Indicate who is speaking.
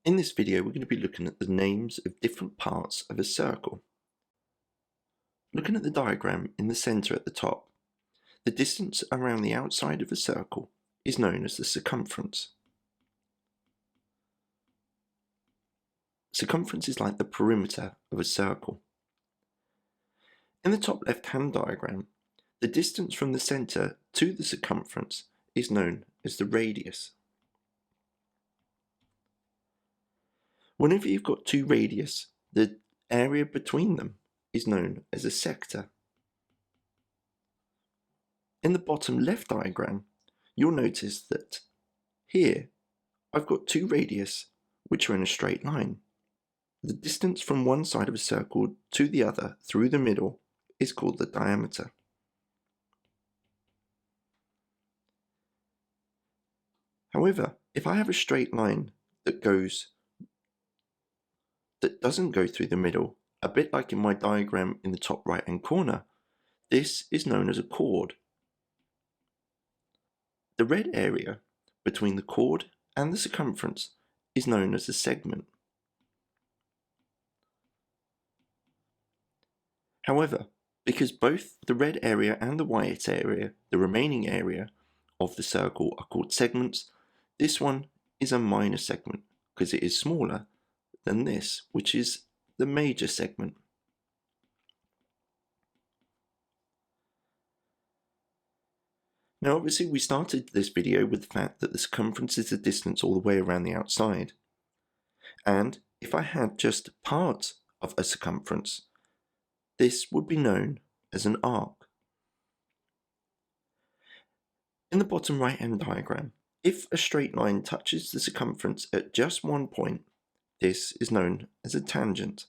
Speaker 1: In this video, we're going to be looking at the names of different parts of a circle. Looking at the diagram in the center at the top, the distance around the outside of a circle is known as the circumference. Circumference is like the perimeter of a circle. In the top left-hand diagram, the distance from the center to the circumference is known as the radius. Whenever you've got two radius, the area between them is known as a sector. In the bottom left diagram, you'll notice that here I've got two radius which are in a straight line. The distance from one side of a circle to the other through the middle is called the diameter. However, if I have a straight line that doesn't go through the middle, a bit like in my diagram in the top right hand corner, this is known as a chord. The red area between the chord and the circumference is known as a segment. However, because both the red area and the white area, the remaining area of the circle, are called segments, this one is a minor segment because it is smaller than this, which is the major segment. Now obviously we started this video with the fact that the circumference is the distance all the way around the outside. And if I had just part of a circumference, this would be known as an arc. In the bottom right hand diagram, if a straight line touches the circumference at just one point, this is known as a tangent.